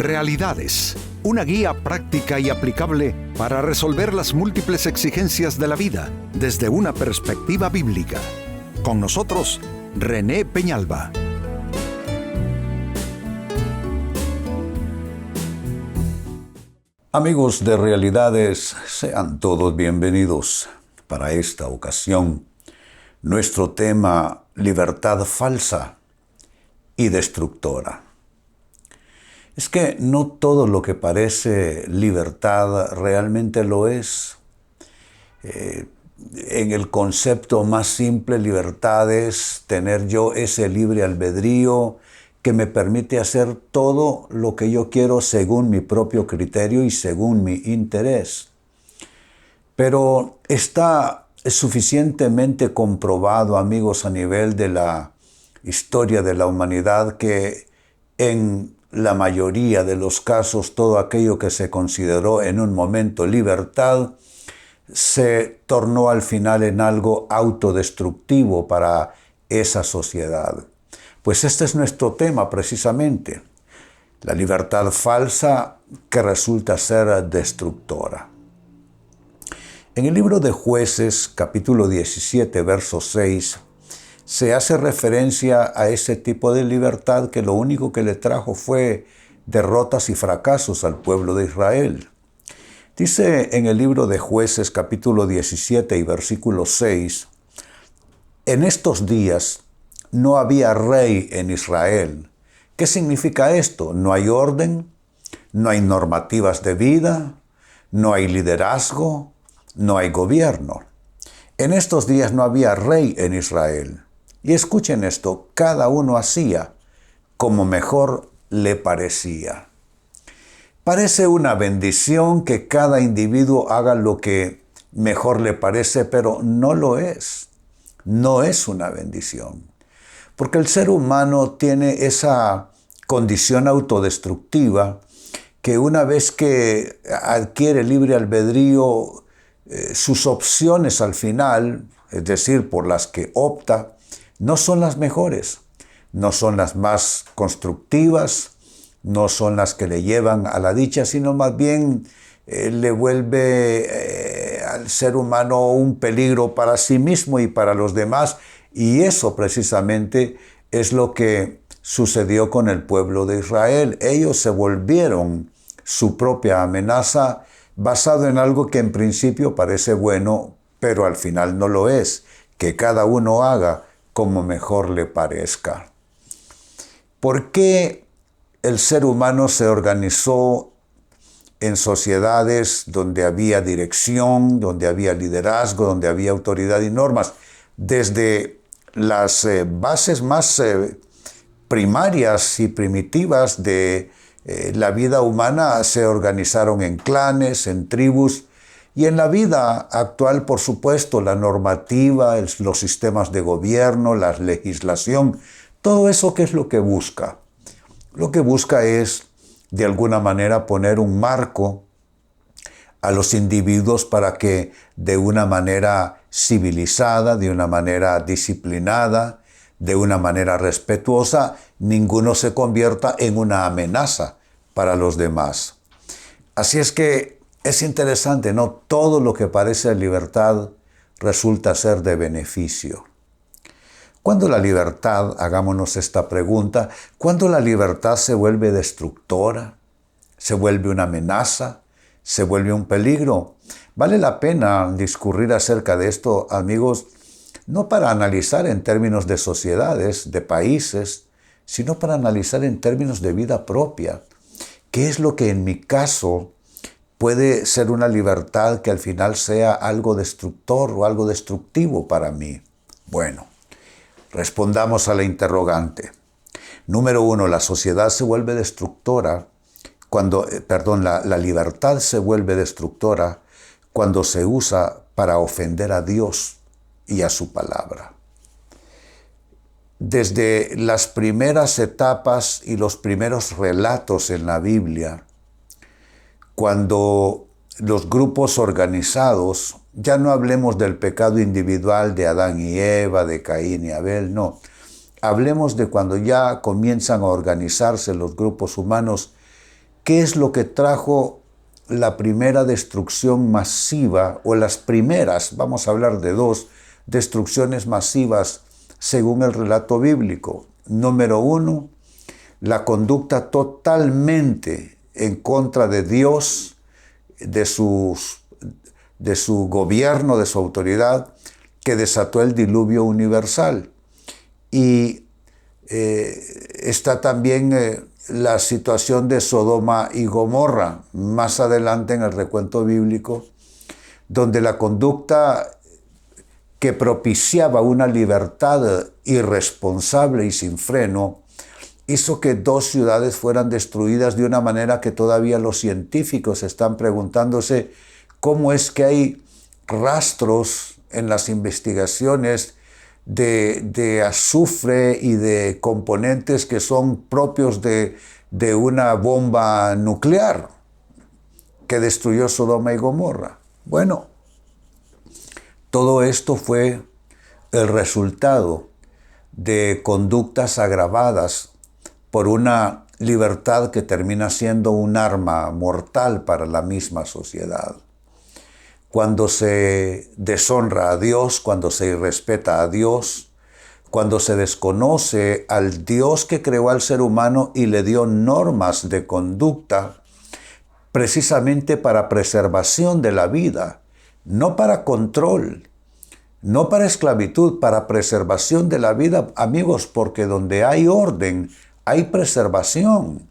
Realidades, una guía práctica y aplicable para resolver las múltiples exigencias de la vida desde una perspectiva bíblica. Con nosotros, René Peñalba. Amigos de Realidades, sean todos bienvenidos. Para esta ocasión, nuestro tema: libertad falsa y destructora. Es que no todo lo que parece libertad realmente lo es. En el concepto más simple, libertad es tener yo ese libre albedrío que me permite hacer todo lo que yo quiero según mi propio criterio y según mi interés. Pero está suficientemente comprobado, amigos, a nivel de la historia de la humanidad, que en la mayoría de los casos todo aquello que se consideró en un momento libertad se tornó al final en algo autodestructivo para esa sociedad. Pues este es nuestro tema precisamente, la libertad falsa que resulta ser destructora. En el libro de Jueces, capítulo 17, verso 6, se hace referencia a ese tipo de libertad que lo único que le trajo fue derrotas y fracasos al pueblo de Israel. Dice en el libro de Jueces, capítulo 17 y versículo 6, en estos días no había rey en Israel. ¿Qué significa esto? No hay orden, no hay normativas de vida, no hay liderazgo, no hay gobierno. En estos días no había rey en Israel. Y escuchen esto, cada uno hacía como mejor le parecía. Parece una bendición que cada individuo haga lo que mejor le parece, pero no lo es. No es una bendición. Porque el ser humano tiene esa condición autodestructiva que una vez que adquiere libre albedrío, sus opciones al final, es decir, por las que opta, no son las mejores, no son las más constructivas, no son las que le llevan a la dicha, sino más bien le vuelve al ser humano un peligro para sí mismo y para los demás. Y eso precisamente es lo que sucedió con el pueblo de Israel. Ellos se volvieron su propia amenaza basado en algo que en principio parece bueno, pero al final no lo es, que cada uno haga como mejor le parezca. ¿Por qué el ser humano se organizó en sociedades donde había dirección, donde había liderazgo, donde había autoridad y normas? Desde las bases más primarias y primitivas de la vida humana se organizaron en clanes, en tribus, y en la vida actual, por supuesto, la normativa, los sistemas de gobierno, la legislación, todo eso, ¿qué es lo que busca? Lo que busca es, de alguna manera, poner un marco a los individuos para que de una manera civilizada, de una manera disciplinada, de una manera respetuosa, ninguno se convierta en una amenaza para los demás. Así es que es interesante, ¿no? Todo lo que parece libertad resulta ser de beneficio. ¿Cuándo la libertad, hagámonos esta pregunta, cuándo la libertad se vuelve destructora, se vuelve una amenaza, se vuelve un peligro? Vale la pena discurrir acerca de esto, amigos, no para analizar en términos de sociedades, de países, sino para analizar en términos de vida propia. ¿Qué es lo que en mi caso puede ser una libertad que al final sea algo destructor o algo destructivo para mí? Bueno, respondamos a la interrogante. Número 1, la sociedad se vuelve destructora la libertad se vuelve destructora cuando se usa para ofender a Dios y a su palabra. Desde las primeras etapas y los primeros relatos en la Biblia, cuando los grupos organizados, ya no hablemos del pecado individual de Adán y Eva, de Caín y Abel, no. Hablemos de cuando ya comienzan a organizarse los grupos humanos ¿Qué es lo que trajo la primera destrucción masiva, o las primeras, vamos a hablar de dos, destrucciones masivas según el relato bíblico? Número uno, la conducta totalmente en contra de Dios, de su gobierno, de su autoridad, que desató el diluvio universal. Y está también la situación de Sodoma y Gomorra, más adelante en el recuento bíblico, donde la conducta que propiciaba una libertad irresponsable y sin freno hizo que dos ciudades fueran destruidas de una manera que todavía los científicos están preguntándose cómo es que hay rastros en las investigaciones de azufre y de componentes que son propios de una bomba nuclear que destruyó Sodoma y Gomorra. Bueno, todo esto fue el resultado de conductas agravadas por una libertad que termina siendo un arma mortal para la misma sociedad. Cuando se deshonra a Dios, cuando se irrespeta a Dios, cuando se desconoce al Dios que creó al ser humano y le dio normas de conducta precisamente para preservación de la vida, no para control, no para esclavitud, para preservación de la vida, amigos, porque donde hay orden, hay preservación,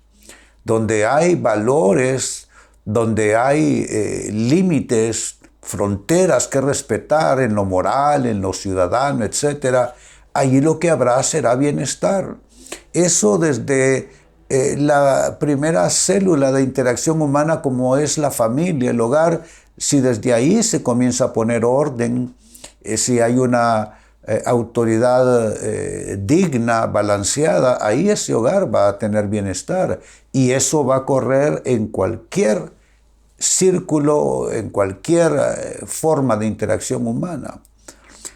donde hay valores, donde hay límites, fronteras que respetar en lo moral, en lo ciudadano, etc., allí lo que habrá será bienestar. Eso desde la primera célula de interacción humana como es la familia, el hogar, si desde ahí se comienza a poner orden, si hay una autoridad digna, balanceada, ahí ese hogar va a tener bienestar y eso va a correr en cualquier círculo, en cualquier forma de interacción humana.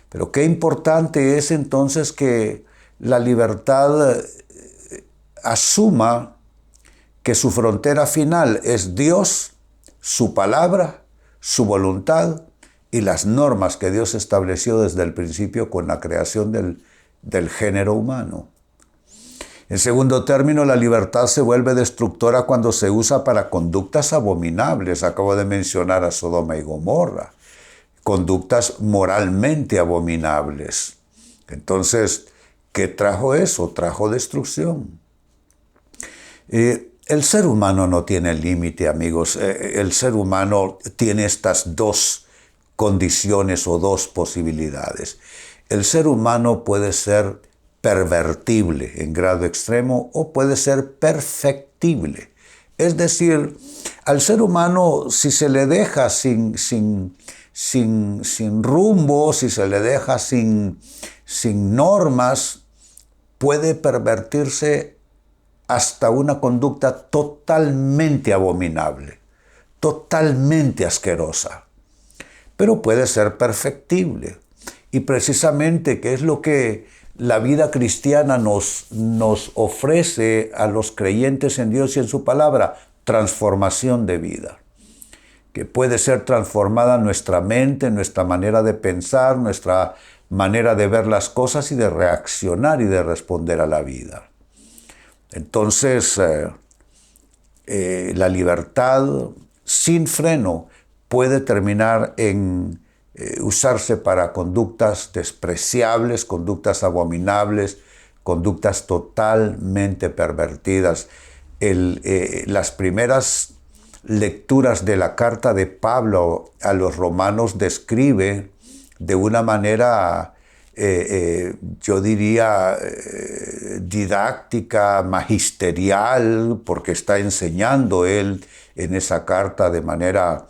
Pero qué importante es entonces que la libertad asuma que su frontera final es Dios, su palabra, su voluntad y las normas que Dios estableció desde el principio con la creación del género humano. En segundo término, la libertad se vuelve destructora cuando se usa para conductas abominables. Acabo de mencionar a Sodoma y Gomorra. Conductas moralmente abominables. Entonces, ¿qué trajo eso? Trajo destrucción. El ser humano no tiene límite, amigos. El ser humano tiene estas dos condiciones o dos posibilidades. El ser humano puede ser pervertible en grado extremo o puede ser perfectible. Es decir, al ser humano, si se le deja sin rumbo, si se le deja sin normas, puede pervertirse hasta una conducta totalmente abominable, totalmente asquerosa. Pero puede ser perfectible. Y precisamente, ¿qué es lo que la vida cristiana nos ofrece a los creyentes en Dios y en su palabra? Transformación de vida. Que puede ser transformada nuestra mente, nuestra manera de pensar, nuestra manera de ver las cosas y de reaccionar y de responder a la vida. Entonces, la libertad sin freno puede terminar en usarse para conductas despreciables, conductas abominables, conductas totalmente pervertidas. Las primeras lecturas de la carta de Pablo a los romanos describe de una manera, yo diría, didáctica, magisterial, porque está enseñando él en esa carta de manera,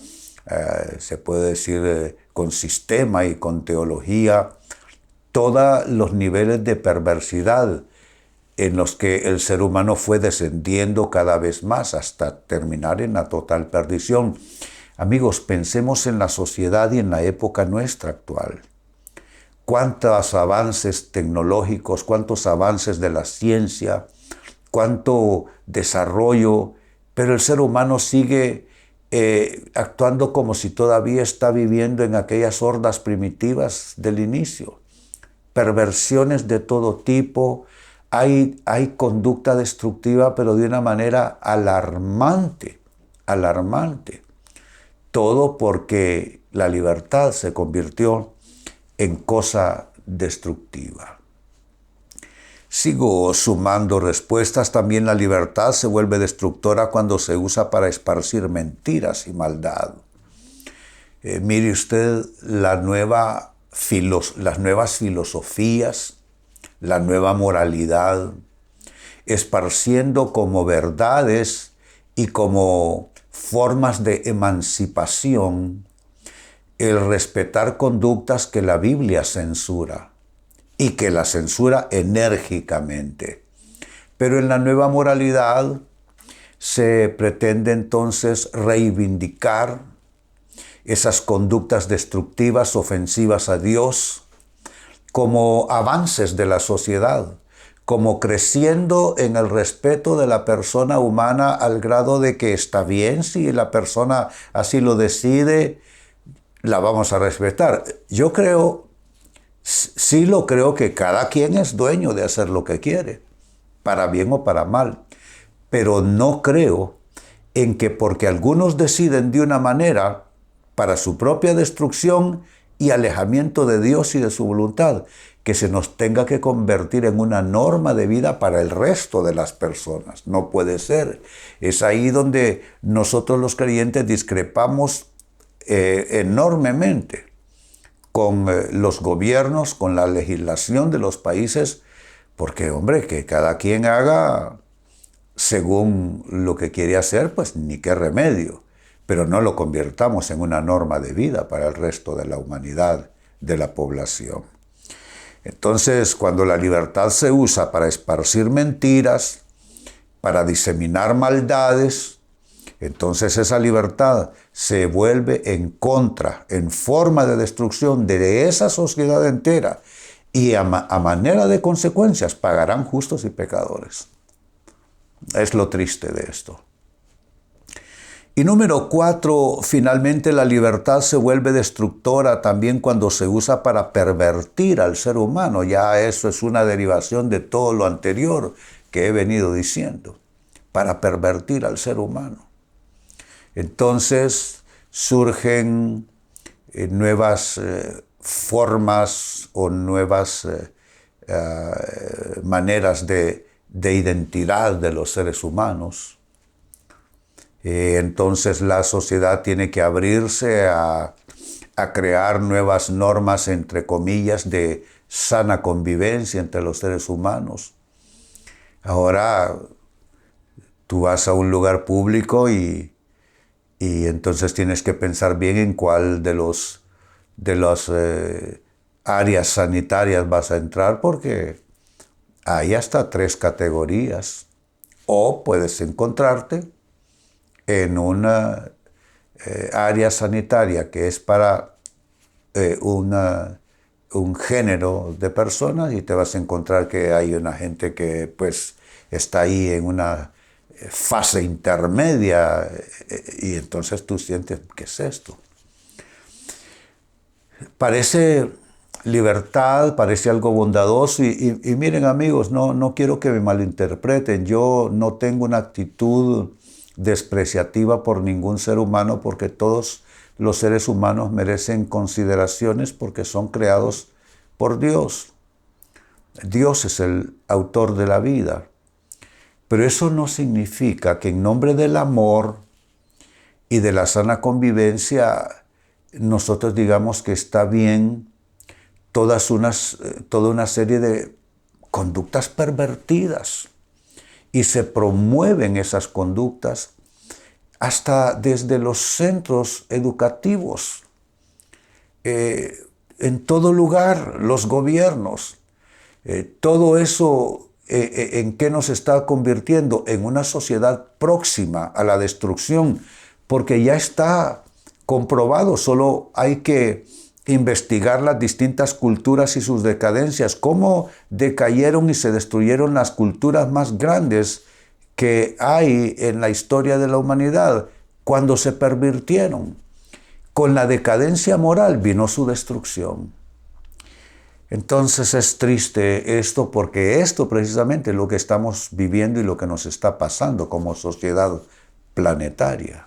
se puede decir, con sistema y con teología, todos los niveles de perversidad en los que el ser humano fue descendiendo cada vez más hasta terminar en la total perdición. Amigos, pensemos en la sociedad y en la época nuestra actual. Cuántos avances tecnológicos, cuántos avances de la ciencia, cuánto desarrollo pero el ser humano sigue actuando como si todavía está viviendo en aquellas hordas primitivas del inicio. Perversiones de todo tipo, hay conducta destructiva, pero de una manera alarmante, alarmante. Todo porque la libertad se convirtió en cosa destructiva. Sigo sumando respuestas. También la libertad se vuelve destructora cuando se usa para esparcir mentiras y maldad. Mire usted las nuevas filosofías, la nueva moralidad, esparciendo como verdades y como formas de emancipación el respetar conductas que la Biblia censura y que la censura enérgicamente. Pero en la nueva moralidad se pretende entonces reivindicar esas conductas destructivas, ofensivas a Dios, como avances de la sociedad, como creciendo en el respeto de la persona humana al grado de que está bien, si la persona así lo decide, la vamos a respetar. Yo creo, sí lo creo, que cada quien es dueño de hacer lo que quiere, para bien o para mal, pero no creo en que porque algunos deciden de una manera para su propia destrucción y alejamiento de Dios y de su voluntad, que se nos tenga que convertir en una norma de vida para el resto de las personas. No puede ser. Es ahí donde nosotros los creyentes discrepamos enormemente con los gobiernos, con la legislación de los países, porque, hombre, que cada quien haga según lo que quiere hacer, pues ni qué remedio, pero no lo convirtamos en una norma de vida para el resto de la humanidad, de la población. Entonces, cuando la libertad se usa para esparcir mentiras, para diseminar maldades, entonces esa libertad se vuelve en contra, en forma de destrucción de esa sociedad entera, y a manera de consecuencias pagarán justos y pecadores. Es lo triste de esto. Y número 4, finalmente la libertad se vuelve destructora también cuando se usa para pervertir al ser humano. Ya eso es una derivación de todo lo anterior que he venido diciendo, para pervertir al ser humano. Entonces surgen nuevas formas o nuevas maneras de identidad de los seres humanos. Entonces la sociedad tiene que abrirse a crear nuevas normas, entre comillas, de sana convivencia entre los seres humanos. Ahora tú vas a un lugar público y entonces tienes que pensar bien en cuál de las áreas sanitarias vas a entrar, porque hay hasta 3 categorías. O puedes encontrarte en una área sanitaria que es para un género de personas, y te vas a encontrar que hay una gente que pues está ahí en una fase intermedia, y entonces tú sientes, ¿qué es esto? Parece libertad, parece algo bondadoso, y miren, amigos, no quiero que me malinterpreten. Yo no tengo una actitud despreciativa por ningún ser humano, porque todos los seres humanos merecen consideraciones porque son creados por Dios. Dios es el autor de la vida. Pero eso no significa que en nombre del amor y de la sana convivencia nosotros digamos que está bien toda una serie de conductas pervertidas. Y se promueven esas conductas hasta desde los centros educativos, en todo lugar, los gobiernos. Todo eso, ¿en qué nos está convirtiendo? En una sociedad próxima a la destrucción, porque ya está comprobado, solo hay que investigar las distintas culturas y sus decadencias, cómo decayeron y se destruyeron las culturas más grandes que hay en la historia de la humanidad cuando se pervirtieron. Con la decadencia moral vino su destrucción. Entonces es triste esto, porque esto precisamente es lo que estamos viviendo y lo que nos está pasando como sociedad planetaria.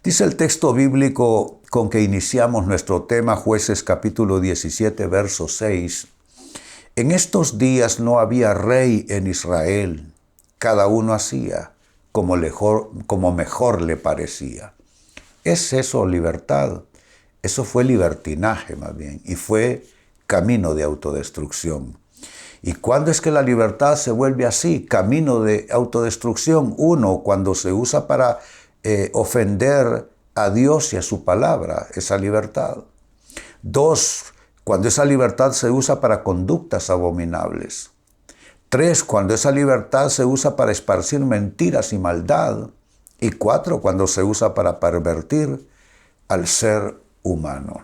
Dice el texto bíblico con que iniciamos nuestro tema, Jueces capítulo 17, verso 6. En estos días no había rey en Israel. Cada uno hacía como mejor le parecía. ¿Es eso libertad? Eso fue libertinaje más bien, y fue camino de autodestrucción. ¿Y cuándo es que la libertad se vuelve así? Camino de autodestrucción. Uno, cuando se usa para ofender a Dios y a su palabra, esa libertad. Dos, cuando esa libertad se usa para conductas abominables. Tres, cuando esa libertad se usa para esparcir mentiras y maldad. Y cuatro, cuando se usa para pervertir al ser humano.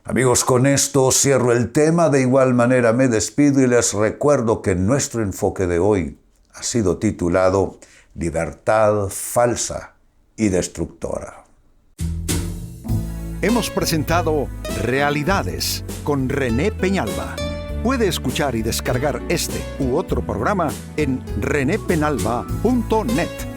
Amigos, con esto cierro el tema. De igual manera me despido y les recuerdo que nuestro enfoque de hoy ha sido titulado Libertad falsa y destructora. Hemos presentado Realidades con René Peñalba. Puede escuchar y descargar este u otro programa en renépenalba.net.